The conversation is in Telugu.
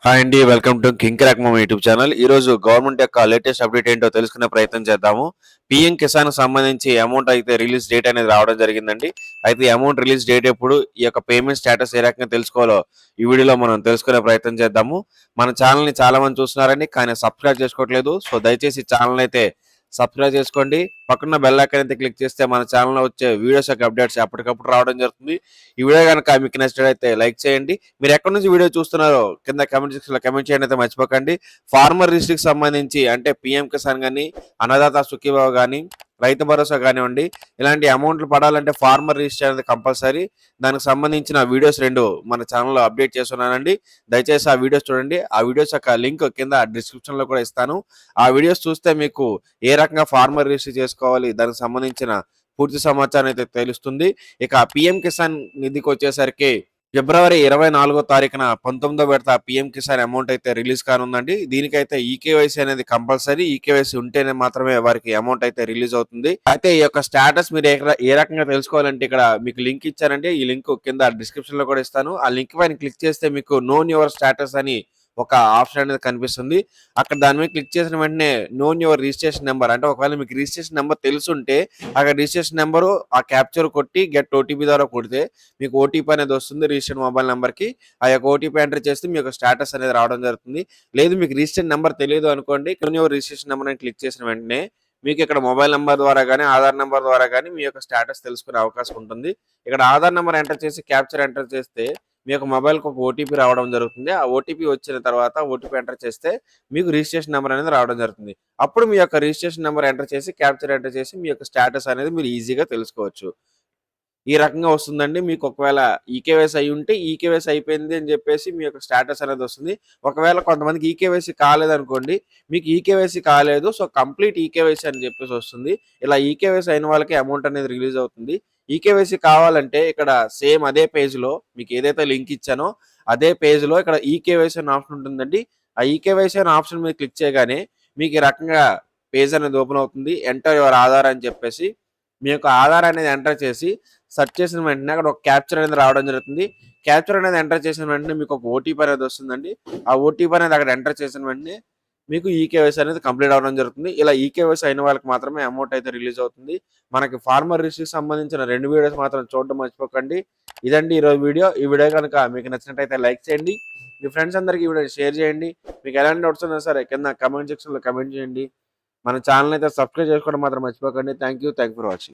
హాయ్ అండి. Welcome to king crack mum YouTube channel. ఈరోజు గవర్నమెంట్ యొక్క లేటెస్ట్ అప్డేట్ ఏంటో తెలుసుకునే ప్రయత్నం చేద్దాము. పీఎం కిసాన్ సంబంధించి అమౌంట్ అయితే రిలీజ్ డేట్ అనేది రావడం జరిగిందండి. అయితే ఈ అమౌంట్ రిలీజ్ డేట్ ఎప్పుడు, ఈ యొక్క పేమెంట్ స్టేటస్ ఏ రకంగా తెలుసుకోవాలో ఈ వీడియోలో మనం తెలుసుకునే ప్రయత్నం చేద్దాము. మన ఛానల్ని చాలా మంది చూస్తున్నారండి, కానీ సబ్స్క్రైబ్ చేసుకోవట్లేదు. సో దయచేసి ఛానల్ అయితే సబ్స్క్రైబ్ చేసుకోండి. పక్కన బెల్ ఐకాన్ అయితే క్లిక్ చేస్తే మన ఛానల్లో వచ్చే వీడియోస్ యొక్క అప్డేట్స్ ఎప్పటికప్పుడు రావడం జరుగుతుంది. ఈ వీడియో కనుక మీకు నచ్చినట్లయితే లైక్ చేయండి. మీరు ఎక్కడి నుంచి వీడియో చూస్తున్నారో కింద కామెంట్ సెక్షన్లో కామెంట్ చేయడం అయితే మర్చిపోకండి. ఫార్మర్ రిజిస్ట్రీకి సంబంధించి అంటే పీఎం కిసాన్ కానీ, అన్నదాత సుఖీభావ కానీ, రైతు భరోసా కానివ్వండి, ఇలాంటి అమౌంట్లు పడాలంటే ఫార్మర్ రిజిస్టర్ అనేది కంపల్సరీ. దానికి సంబంధించిన వీడియోస్ 2 మన ఛానల్లో అప్డేట్ చేస్తున్నానండి. దయచేసి ఆ వీడియోస్ చూడండి. ఆ వీడియోస్ యొక్క లింక్ కింద డిస్క్రిప్షన్లో కూడా ఇస్తాను. ఆ వీడియోస్ చూస్తే మీకు ఏ రకంగా ఫార్మర్ రిజిస్టర్ చేసుకోవాలి, దానికి సంబంధించిన పూర్తి సమాచారం అయితే తెలుస్తుంది. ఇక పీఎం కిసాన్ నిధికి వచ్చేసరికి ఫిబ్రవరి 24వ తారీఖున 19వ విడత పీఎం కిసాన్ అమౌంట్ అయితే రిలీజ్ కానుందండి. దీనికైతే ఈకేవైసీ అనేది కంపల్సరీ. ఈకేవైసీ ఉంటేనే మాత్రమే వారికి అమౌంట్ అయితే రిలీజ్ అవుతుంది. అయితే ఈ యొక్క స్టేటస్ మీరు ఏ రకంగా తెలుసుకోవాలంటే ఇక్కడ మీకు లింక్ ఇచ్చారంటే ఈ లింక్ కింద డిస్క్రిప్షన్ లో కూడా ఇస్తాను. ఆ లింక్ పైన క్లిక్ చేస్తే మీకు నోన్ యువర్ స్టేటస్ అని ఒక ఆప్షన్ అనేది కనిపిస్తుంది. అక్కడ దాని మీద క్లిక్ చేసిన వెంటనే నోన్ యువర్ రిజిస్ట్రేషన్ నెంబర్, అంటే ఒకవేళ మీకు రిజిస్ట్రేషన్ నెంబర్ తెలుసుంటే అక్కడ రిజిస్ట్రేషన్ నెంబరు ఆ క్యాప్చర్ కొట్టి గెట్ ఓటీపీ ద్వారా కొడితే మీకు ఓటీపీ అనేది వస్తుంది రిజిస్టర్డ్ మొబైల్ నెంబర్కి. ఆ యొక్క ఓటీపీ ఎంటర్ చేస్తే మీ యొక్క స్టేటస్ అనేది రావడం జరుగుతుంది. లేదు మీకు రిజిస్ట్రేషన్ నెంబర్ తెలియదు అనుకోండి, నోన్ యువర్ రిజిస్ట్రేషన్ నెంబర్ అని క్లిక్ చేసిన వెంటనే మీకు ఇక్కడ మొబైల్ నెంబర్ ద్వారా కానీ, ఆధార్ నెంబర్ ద్వారా కానీ మీ యొక్క స్టేటస్ తెలుసుకునే అవకాశం ఉంటుంది. ఇక్కడ ఆధార్ నెంబర్ ఎంటర్ చేసి క్యాప్చర్ ఎంటర్ చేస్తే మీ యొక్క మొబైల్‌కి ఒక ఓటీపీ రావడం జరుగుతుంది. ఆ ఓటీపీ వచ్చిన తర్వాత ఓటీపీ ఎంటర్ చేస్తే మీకు రిజిస్ట్రేషన్ నెంబర్ అనేది రావడం జరుగుతుంది. అప్పుడు మీ యొక్క రిజిస్ట్రేషన్ నెంబర్ ఎంటర్ చేసి, క్యాప్చర్ ఎంటర్ చేసి మీ యొక్క స్టేటస్ అనేది మీరు ఈజీగా తెలుసుకోవచ్చు. ఈ రకంగా వస్తుందండి. మీకు ఒకవేళ ఈకేవైసీ అయ్యుంటే ఈకేవైసీ అయిపోయింది అని చెప్పేసి మీ యొక్క స్టేటస్ అనేది వస్తుంది. ఒకవేళ కొంతమందికి ఈకేవైసీ కాలేదనుకోండి, మీకు ఈకేవైసీ కాలేదు, సో కంప్లీట్ ఈకేవైసీ అని చెప్పేసి వస్తుంది. ఇలా ఈకేవైసీ అయిన వాళ్ళకి అమౌంట్ అనేది రిలీజ్ అవుతుంది. ఈకేవైసీ కావాలంటే ఇక్కడ సేమ్ అదే పేజ్‌లో మీకు ఏదైతే లింక్ ఇచ్చానో అదే పేజ్‌లో ఇక్కడ ఈకేవైసీ అనే ఆప్షన్ ఉంటుందండి. ఆ ఈకేవైసీ అనే ఆప్షన్ మీద క్లిక్ చేయగానే మీకు ఈ రకంగా పేజ్ అనేది ఓపెన్ అవుతుంది. ఎంటర్ యువర్ ఆధార్ అని చెప్పేసి మీ యొక్క ఆధార్ అనేది ఎంటర్ చేసి సెర్చ్ చేసిన వెంటనే అక్కడ ఒక క్యాప్చర్ అనేది రావడం జరుగుతుంది. క్యాప్చర్ అనేది ఎంటర్ చేసిన వెంటనే మీకు ఒక ఓటీపీ అనేది వస్తుందండి. ఆ ఓటీపీ అనేది అక్కడ ఎంటర్ చేసిన వెంటనే మీకు ఈకేవైసీ అనేది కంప్లీట్ అవ్వడం జరుగుతుంది. ఇలా ఈకేవైసీ అయిన వాళ్ళకి మాత్రమే అమౌంట్ అయితే రిలీజ్ అవుతుంది. మనకి ఫార్మర్ రిజిస్ట్రీకి సంబంధించిన 2 వీడియోస్ మాత్రం చూడడం మర్చిపోకండి. ఇదండి ఈరోజు వీడియో. ఈ వీడియో కనుక మీకు నచ్చినట్టయితే లైక్ చేయండి. మీ ఫ్రెండ్స్ అందరికీ ఈ వీడియో షేర్ చేయండి. మీకు ఎలాంటి డౌట్స్ ఉన్నా సరే కింద కామెంట్ సెక్షన్‌లో కామెంట్ చేయండి. మన ఛానల్ అయితే సబ్స్క్రైబ్ చేసుకోవడం మాత్రం మర్చిపోకండి. Thank you for watching.